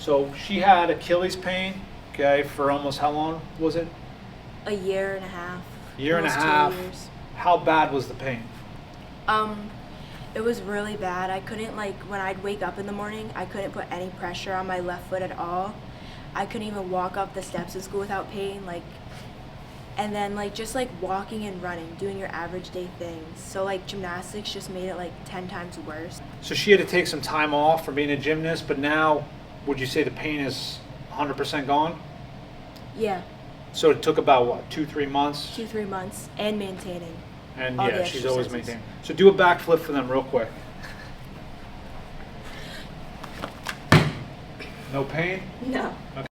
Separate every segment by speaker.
Speaker 1: So she had Achilles pain, okay, for almost how long was it?
Speaker 2: A year and a half.
Speaker 1: Year and a
Speaker 2: almost
Speaker 1: half.
Speaker 2: 2 years.
Speaker 1: How bad was the pain?
Speaker 2: It was really bad. I couldn't, like, when I'd wake up in the morning, I couldn't put any pressure on my left foot at all. I couldn't even walk up the steps of school without pain, like, and then, like, just, like, walking and running, doing your average day things. So, like, gymnastics just made it, like, 10 times worse.
Speaker 1: So she had to take some time off from being a gymnast, but now, would you say the pain is 100% gone?
Speaker 2: Yeah,
Speaker 1: So it took about, what, 2-3 months?
Speaker 2: 2-3 months, and maintaining.
Speaker 1: And
Speaker 2: all
Speaker 1: yeah,
Speaker 2: the
Speaker 1: she's always
Speaker 2: exercises.
Speaker 1: maintaining. So do a backflip for them real quick. No pain?
Speaker 2: No.
Speaker 1: Okay.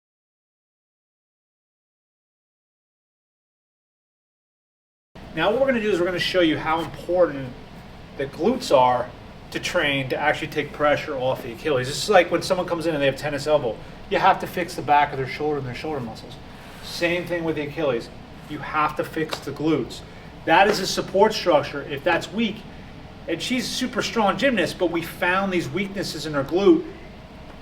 Speaker 1: Now what we're going to do is we're going to show you how important the glutes are to train to actually take pressure off the Achilles. This is like when someone comes in and they have tennis elbow. You have to fix the back of their shoulder and their shoulder muscles. Same thing with the Achilles. You have to fix the glutes. That is a support structure. If that's weak, and she's a super strong gymnast, but we found these weaknesses in her glute,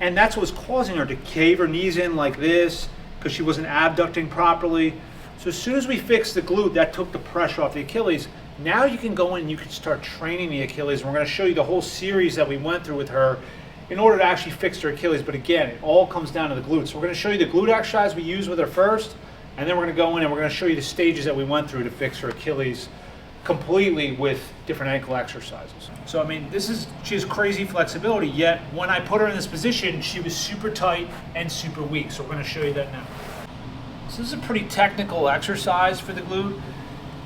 Speaker 1: and that's what's causing her to cave her knees in like this because she wasn't abducting properly. So as soon as we fixed the glute, that took the pressure off the Achilles. Now you can go in and you can start training the Achilles. We're going to show you the whole series that we went through with her in order to actually fix her Achilles. But again, it all comes down to the glutes. So we're going to show you the glute exercise we used with her first, and then we're going to go in and we're going to show you the stages that we went through to fix her Achilles completely with different ankle exercises. So I mean, she has crazy flexibility, yet when I put her in this position, she was super tight and super weak. So we're going to show you that now. So this is a pretty technical exercise for the glute,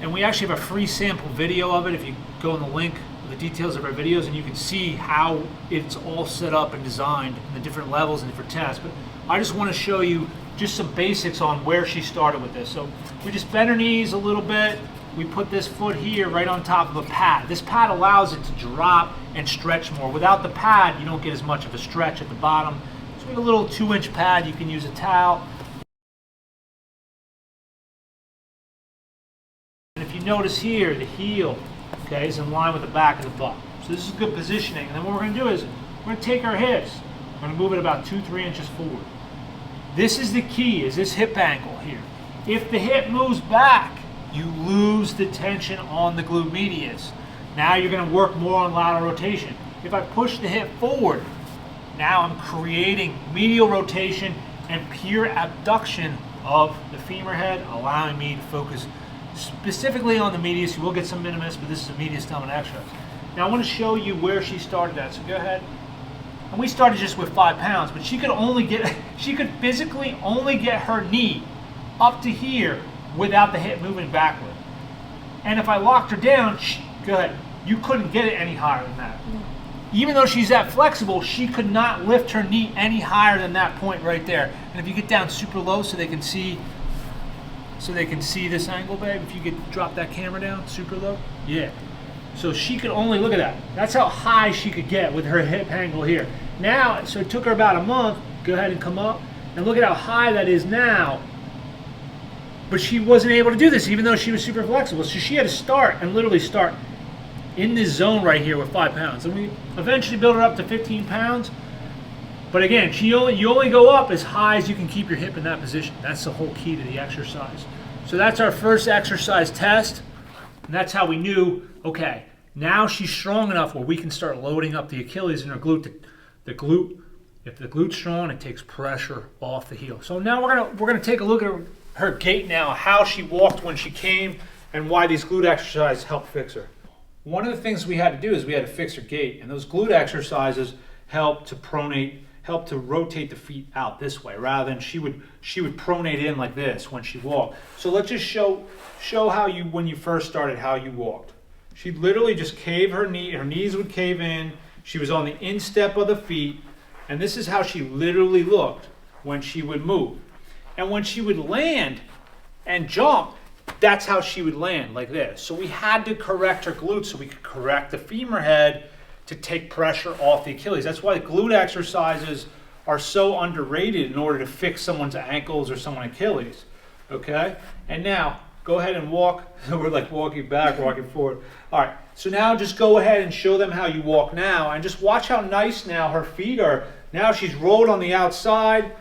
Speaker 1: and we actually have a free sample video of it if you go in the link with the details of our videos, and you can see how it's all set up and designed and the different levels and different tests. But I just want to show you just some basics on where she started with this. So we just bend her knees a little bit. We put this foot here right on top of a pad. This pad allows it to drop and stretch more. Without the pad, you don't get as much of a stretch at the bottom. So we have a little 2-inch pad. You can use a towel. And if you notice here, the heel, okay, is in line with the back of the butt. So this is good positioning. And then what we're going to do is we're going to take our hips. We're going to move it about 2-3 inches forward. This is the key, is this hip angle here. If the hip moves back, you lose the tension on the glute medius. Now you're going to work more on lateral rotation. If I push the hip forward, now I'm creating medial rotation and pure abduction of the femur head, allowing me to focus specifically on the medius. You will get some minimus, but this is a medius dominant exercise. Now I want to show you where she started at, so go ahead. And we started just with 5 pounds, but she could physically only get her knee up to here without the hip moving backward. And if I locked her down, go ahead, you couldn't get it any higher than that. No. Even though she's that flexible, she could not lift her knee any higher than that point right there. And if you get down super low so they can see this angle, babe, if you could drop that camera down super low, yeah. So she could only, look at that. That's how high she could get with her hip angle here. Now, so it took her about a month. Go ahead and come up. And look at how high that is now. But she wasn't able to do this even though she was super flexible. So she had to start and literally start in this zone right here with 5 pounds. And we eventually built her up to 15 pounds. But again, you only go up as high as you can keep your hip in that position. That's the whole key to the exercise. So that's our first exercise test. And that's how we knew, okay, now she's strong enough where we can start loading up the Achilles and her glute. If the glute's strong, it takes pressure off the heel. So now we're gonna take a look at her gait now, how she walked when she came, and why these glute exercises help fix her. One of the things we had to do is we had to fix her gait, and those glute exercises help to pronate, help to rotate the feet out this way, rather than she would pronate in like this when she walked. So let's just show how you, when you first started, how you walked. She'd literally just cave her knees would cave in, she was on the instep of the feet, and this is how she literally looked when she would move. And when she would land and jump, that's how she would land, like this. So we had to correct her glutes so we could correct the femur head to take pressure off the Achilles. That's why glute exercises are so underrated in order to fix someone's ankles or someone's Achilles, okay? And now, go ahead and walk. We're like walking back, walking forward. All right, so now just go ahead and show them how you walk now, and just watch how nice now her feet are. Now she's rolled on the outside.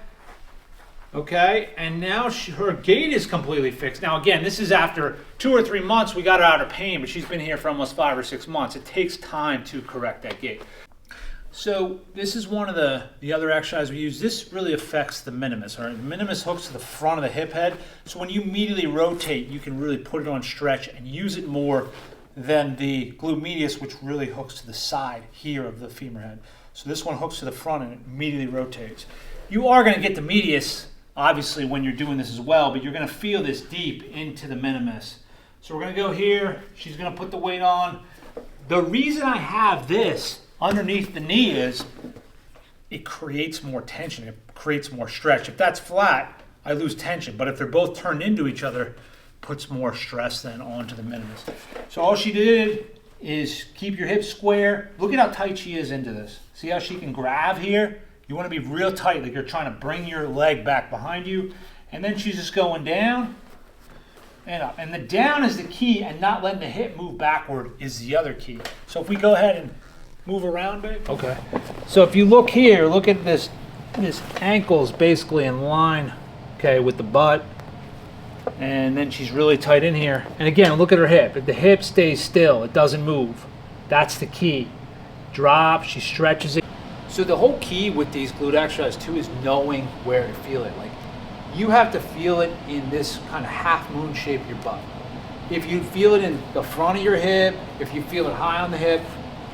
Speaker 1: Okay, and now her gait is completely fixed. Now again, this is after 2 or 3 months we got her out of pain, but she's been here for almost 5 or 6 months. It takes time to correct that gait. So this is one of the other exercises we use. This really affects the minimus. All right? The minimus hooks to the front of the hip head. So when you immediately rotate, you can really put it on stretch and use it more than the glute medius, which really hooks to the side here of the femur head. So this one hooks to the front and it immediately rotates. You are going to get the medius, obviously, when you're doing this as well, but you're going to feel this deep into the minimus. So we're going to go here. She's going to put the weight on. The reason I have this underneath the knee is it creates more tension. It creates more stretch. If that's flat, I lose tension. But if they're both turned into each other, puts more stress then onto the minimus. So all she did is keep your hips square. Look at how tight she is into this. See how she can grab here? You want to be real tight, like you're trying to bring your leg back behind you. And then she's just going down and up. And the down is the key, and not letting the hip move backward is the other key. So if we go ahead and move around, babe. Okay. So if you look here, look at this ankle is basically in line, okay, with the butt. And then she's really tight in here. And again, look at her hip. If the hip stays still, it doesn't move. That's the key. Drop, she stretches it. So the whole key with these glute exercises too is knowing where to feel it. Like, you have to feel it in this kind of half moon shape of your butt. If you feel it in the front of your hip, if you feel it high on the hip,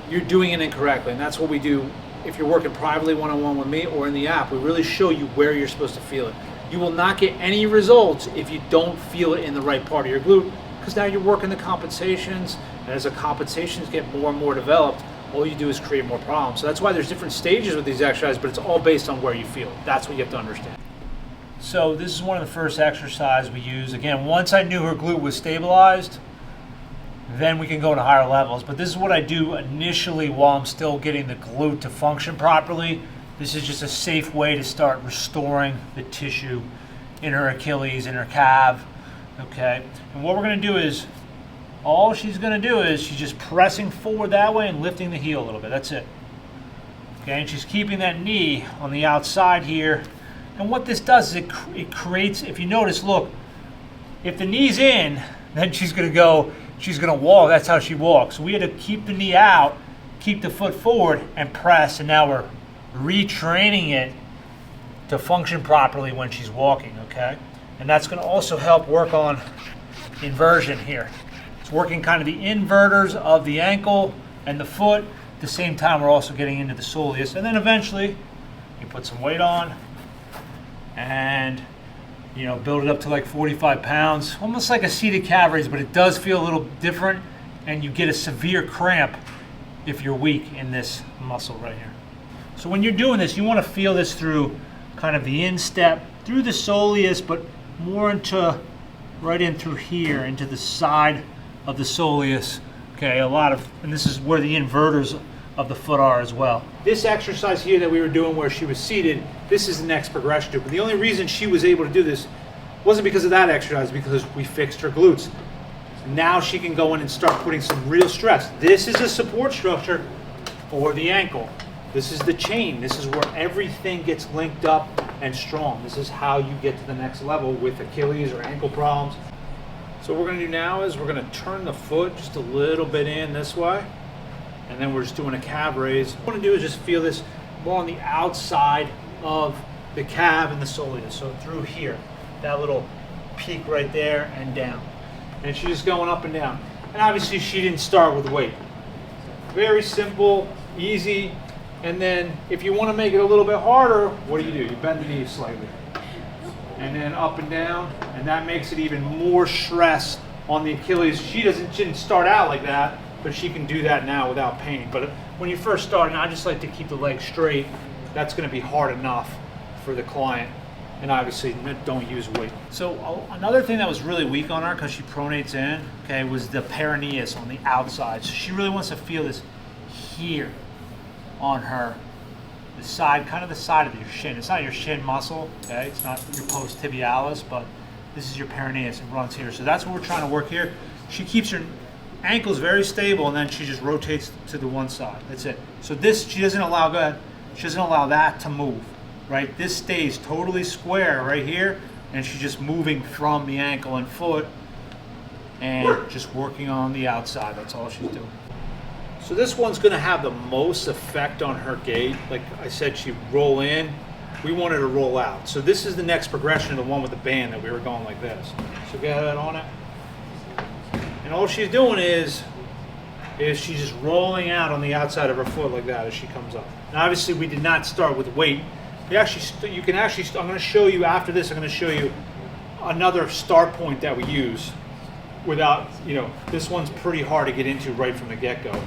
Speaker 1: you're doing it incorrectly. And that's what we do if you're working privately one-on-one with me or in the app. We really show you where you're supposed to feel it. You will not get any results if you don't feel it in the right part of your glute, because now you're working the compensations, and as the compensations get more and more developed, all you do is create more problems. So that's why there's different stages with these exercises, but it's all based on where you feel it. That's what you have to understand. So this is one of the first exercises we use. Again, once I knew her glute was stabilized, then we can go to higher levels. But this is what I do initially while I'm still getting the glute to function properly. This is just a safe way to start restoring the tissue in her Achilles, in her calf. Okay, and what we're going to do is, all she's going to do is she's just pressing forward that way and lifting the heel a little bit. That's it. Okay, and she's keeping that knee on the outside here. And what this does is it creates, if you notice, look, if the knee's in, then she's going to walk. That's how she walks. So we had to keep the knee out, keep the foot forward, and press. And now we're retraining it to function properly when she's walking, okay? And that's going to also help work on inversion here. It's working kind of the inverters of the ankle and the foot. At the same time, we're also getting into the soleus. And then eventually, you put some weight on and, you know, build it up to like 45 pounds, almost like a seated calf raise, but it does feel a little different, and you get a severe cramp if you're weak in this muscle right here. So when you're doing this, you want to feel this through kind of the instep, through the soleus, but more into, right in through here, into the side of the soleus. Okay, and this is where the inverters of the foot are as well. This exercise here that we were doing where she was seated, this is the next progression to it. But the only reason she was able to do this wasn't because of that exercise, because we fixed her glutes. Now she can go in and start putting some real stress. This is a support structure for the ankle. This is the chain. This is where everything gets linked up and strong. This is how you get to the next level with Achilles or ankle problems. So what we're going to do now is we're going to turn the foot just a little bit in this way. And then we're just doing a calf raise. What I want to do is just feel this more on the outside of the calf and the soleus. So through here, that little peak right there and down. And she's just going up and down. And obviously she didn't start with weight. Very simple, easy. And then if you want to make it a little bit harder, what do? You bend the knee slightly. And then up and down. And that makes it even more stress on the Achilles. She didn't start out like that, but she can do that now without pain. But when you first start, and I just like to keep the leg straight, that's going to be hard enough for the client. And obviously, don't use weight. So another thing that was really weak on her, because she pronates in, okay, was the Peroneus on the outside. So she really wants to feel this here on her, the side, kind of the side of your shin. It's not your shin muscle, okay? It's not your post tibialis, but this is your Peroneus. It runs here. So that's what we're trying to work here. She keeps her ankles very stable, and then she just rotates to the one side. That's it. So this, she doesn't allow, go ahead. She doesn't allow that to move, right? This stays totally square right here, and she's just moving from the ankle and foot and just working on the outside. That's all she's doing. So this one's gonna have the most effect on her gait. Like I said, she'd roll in. We wanted to roll out. So this is the next progression of the one with the band that we were going like this. So get that on it. And all she's doing is she's just rolling out on the outside of her foot like that as she comes up. Now obviously we did not start with weight. You can actually, I'm gonna show you after this, I'm gonna show you another start point that we use without, this one's pretty hard to get into right from the get-go.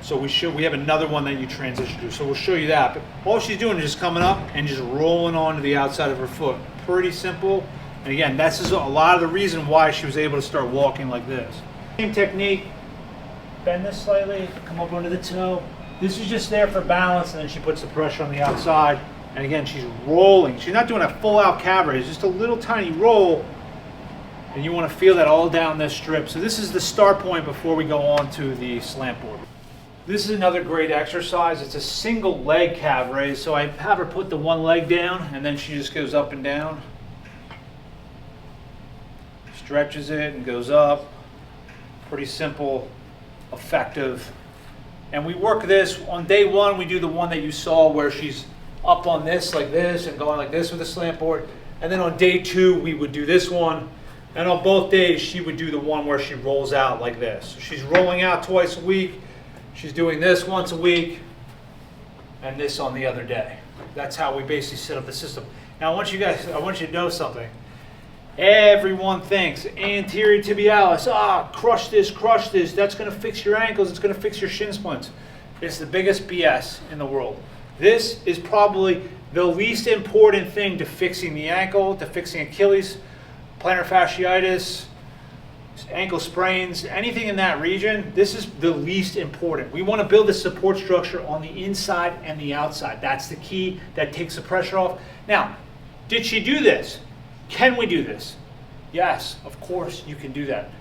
Speaker 1: So we have another one that you transition to. So we'll show you that. But all she's doing is just coming up and just rolling onto the outside of her foot. Pretty simple. And again, that's just a lot of the reason why she was able to start walking like this. Same technique. Bend this slightly, come up under the toe. This is just there for balance, and then she puts the pressure on the outside. And again, she's rolling. She's not doing a full out calf raise, just a little tiny roll. And you want to feel that all down this strip. So this is the start point before we go on to the slant board. This is another great exercise. It's a single leg calf raise. So I have her put the one leg down, and then she just goes up and down. Stretches it and goes up. Pretty simple, effective. And we work this on day one. We do the one that you saw where she's up on this like this and going like this with the slant board. And then on day two, we would do this one. And on both days, she would do the one where she rolls out like this. So she's rolling out twice a week. She's doing this once a week and this on the other day. That's how we basically set up the system. Now I want you to know something. Everyone thinks anterior tibialis, crush this, that's gonna fix your ankles, it's gonna fix your shin splints. It's the biggest BS in the world. This is probably the least important thing to fixing the ankle, to fixing Achilles, plantar fasciitis, ankle sprains, anything in that region. This is the least important. We want to build a support structure on the inside and the outside. That's the key. That takes the pressure off. Now, did she do this? Can we do this? Yes, of course you can do that.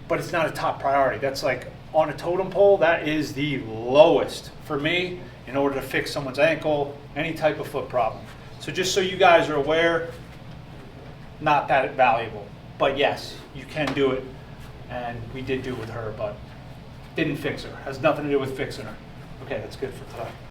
Speaker 1: But it's not a top priority. That's like on a totem pole, that is the lowest for me in order to fix someone's ankle, any type of foot problem. So just so you guys are aware, not that valuable. But yes, you can do it, and we did do it with her, but didn't fix her. Has nothing to do with fixing her. Okay, that's good for today.